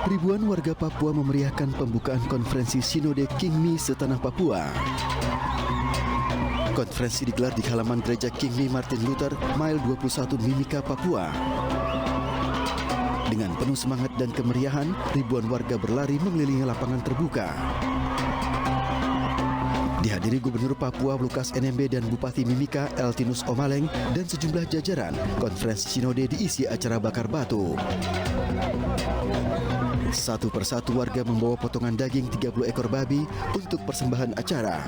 Ribuan warga Papua memeriahkan pembukaan konferensi Sinode Kingmi Setanah Papua. Konferensi digelar di halaman gereja Kingmi Martin Luther, Mile 21 Mimika, Papua. Dengan penuh semangat dan kemeriahan, ribuan warga berlari mengelilingi lapangan terbuka. Dihadiri Gubernur Papua Lukas NMB dan Bupati Mimika Eltinus Omaleng dan sejumlah jajaran, konferensi Sinode diisi acara bakar batu. Satu persatu warga membawa potongan daging 30 ekor babi untuk persembahan acara.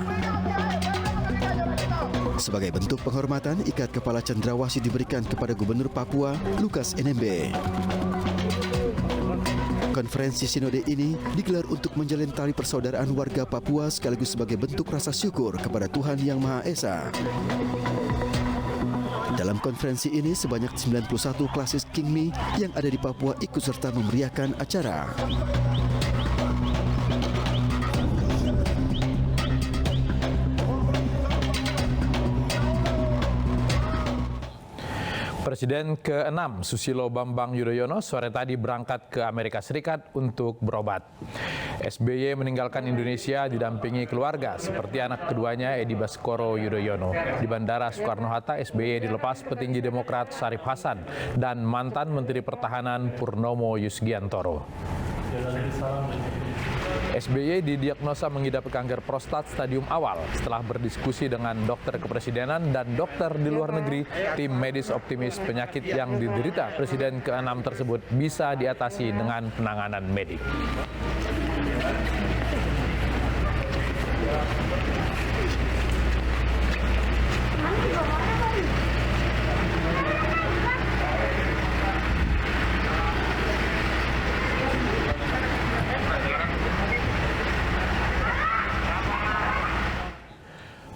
Sebagai bentuk penghormatan, ikat kepala cendrawasih diberikan kepada Gubernur Papua Lukas NMB. Konferensi Sinode ini digelar untuk menjalin tali persaudaraan warga Papua sekaligus sebagai bentuk rasa syukur kepada Tuhan Yang Maha Esa. Dalam konferensi ini sebanyak 91 klasis Kingmi yang ada di Papua ikut serta memeriahkan acara. Presiden ke-6 Susilo Bambang Yudhoyono sore tadi berangkat ke Amerika Serikat untuk berobat. SBY meninggalkan Indonesia didampingi keluarga seperti anak keduanya Edi Baskoro Yudhoyono. Di Bandara Soekarno-Hatta, SBY dilepas petinggi Demokrat Syarif Hasan dan mantan Menteri Pertahanan Purnomo Yusgiantoro. SBY didiagnosa mengidap kanker prostat stadium awal. Setelah berdiskusi dengan dokter kepresidenan dan dokter di luar negeri, tim medis optimis penyakit yang diderita Presiden ke-6 tersebut bisa diatasi dengan penanganan medik.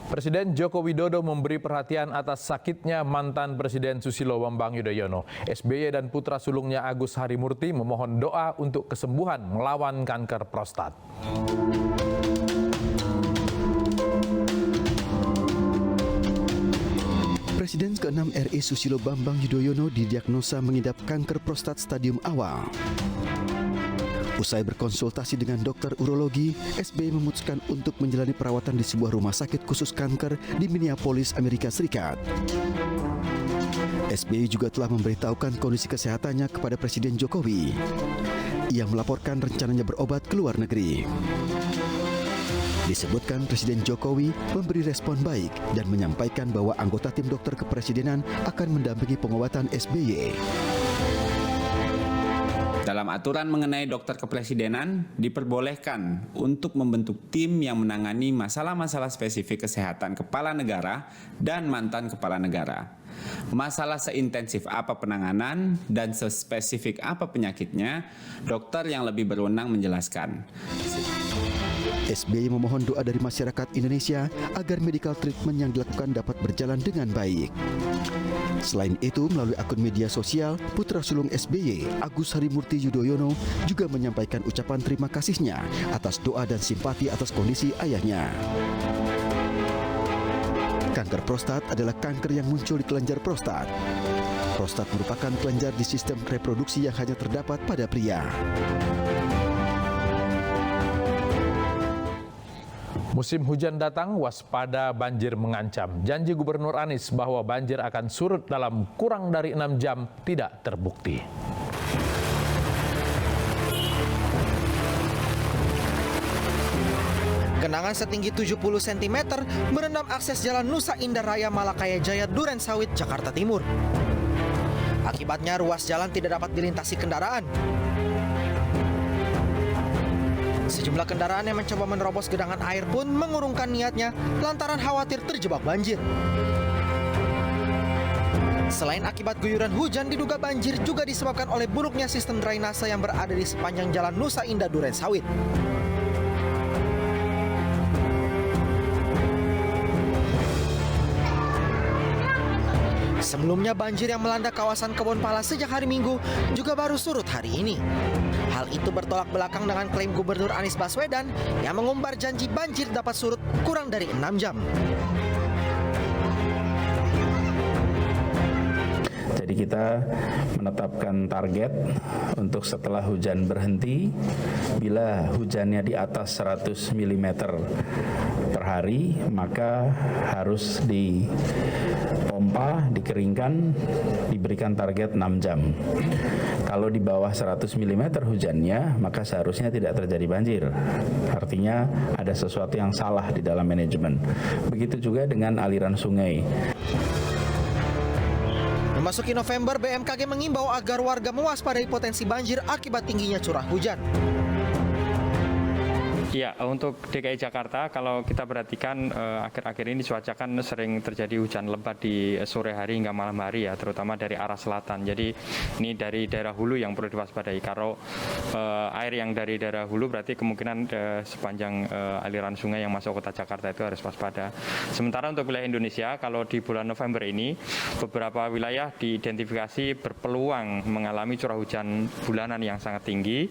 Presiden Joko Widodo memberi perhatian atas sakitnya mantan Presiden Susilo Bambang Yudhoyono. SBY dan putra sulungnya Agus Harimurti memohon doa untuk kesembuhan melawan kanker prostat. Presiden ke-6 RI Susilo Bambang Yudhoyono didiagnosa mengidap kanker prostat stadium awal. Usai berkonsultasi dengan dokter urologi, SBY memutuskan untuk menjalani perawatan di sebuah rumah sakit khusus kanker di Minneapolis, Amerika Serikat. SBY juga telah memberitahukan kondisi kesehatannya kepada Presiden Jokowi. Ia melaporkan rencananya berobat ke luar negeri. Disebutkan Presiden Jokowi memberi respon baik dan menyampaikan bahwa anggota tim dokter kepresidenan akan mendampingi pengobatan SBY. Dalam aturan mengenai dokter kepresidenan, diperbolehkan untuk membentuk tim yang menangani masalah-masalah spesifik kesehatan kepala negara dan mantan kepala negara. Masalah seintensif apa penanganan dan sespesifik apa penyakitnya, dokter yang lebih berwenang menjelaskan. SBY memohon doa dari masyarakat Indonesia agar medical treatment yang dilakukan dapat berjalan dengan baik. Selain itu, melalui akun media sosial, putra sulung SBY, Agus Harimurti Yudhoyono, juga menyampaikan ucapan terima kasihnya atas doa dan simpati atas kondisi ayahnya. Kanker prostat adalah kanker yang muncul di kelenjar prostat. Prostat merupakan kelenjar di sistem reproduksi yang hanya terdapat pada pria. Musim hujan datang, waspada banjir mengancam. Janji Gubernur Anies bahwa banjir akan surut dalam kurang dari 6 jam tidak terbukti. Genangan setinggi 70 cm merendam akses Jalan Nusa Indah Raya Malakaya Jaya Duren Sawit, Jakarta Timur. Akibatnya ruas jalan tidak dapat dilintasi kendaraan. Sejumlah kendaraan yang mencoba menerobos genangan air pun mengurungkan niatnya lantaran khawatir terjebak banjir. Selain akibat guyuran hujan, diduga banjir juga disebabkan oleh buruknya sistem drainase yang berada di sepanjang Jalan Nusa Indah Duren Sawit. Sebelumnya banjir yang melanda kawasan Kebon Pala sejak hari Minggu juga baru surut hari ini. Hal itu bertolak belakang dengan klaim Gubernur Anies Baswedan yang mengumbar janji banjir dapat surut kurang dari 6 jam. Jadi kita menetapkan target untuk setelah hujan berhenti, bila hujannya di atas 100 mm per hari, maka harus dipompa, dikeringkan, diberikan target 6 jam. Kalau di bawah 100 mm hujannya, maka seharusnya tidak terjadi banjir. Artinya ada sesuatu yang salah di dalam manajemen. Begitu juga dengan aliran sungai. Memasuki November, BMKG mengimbau agar warga mewaspadai potensi banjir akibat tingginya curah hujan. Ya, untuk DKI Jakarta, kalau kita perhatikan akhir-akhir ini cuaca kan sering terjadi hujan lebat di sore hari hingga malam hari ya, terutama dari arah selatan. Jadi ini dari daerah hulu yang perlu diwaspadai. Kalau air yang dari daerah hulu berarti kemungkinan sepanjang aliran sungai yang masuk kota Jakarta itu harus waspada. Sementara untuk wilayah Indonesia, kalau di bulan November ini beberapa wilayah diidentifikasi berpeluang mengalami curah hujan bulanan yang sangat tinggi,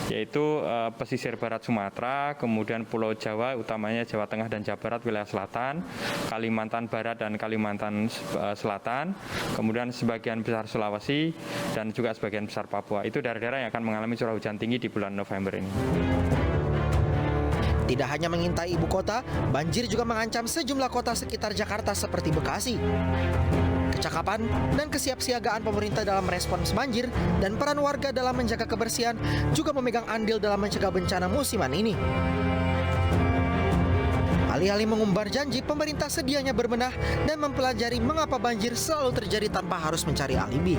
yaitu pesisir barat Sumatera, kemudian Pulau Jawa, utamanya Jawa Tengah dan Jawa Barat, wilayah selatan, Kalimantan Barat dan Kalimantan Selatan, kemudian sebagian besar Sulawesi, dan juga sebagian besar Papua. Itu daerah-daerah yang akan mengalami curah hujan tinggi di bulan November ini. Tidak hanya mengintai ibu kota, banjir juga mengancam sejumlah kota sekitar Jakarta seperti Bekasi. Kecakapan dan kesiapsiagaan pemerintah dalam respons banjir dan peran warga dalam menjaga kebersihan juga memegang andil dalam mencegah bencana musiman ini. Alih-alih mengumbar janji, pemerintah sedianya berbenah dan mempelajari mengapa banjir selalu terjadi tanpa harus mencari alibi.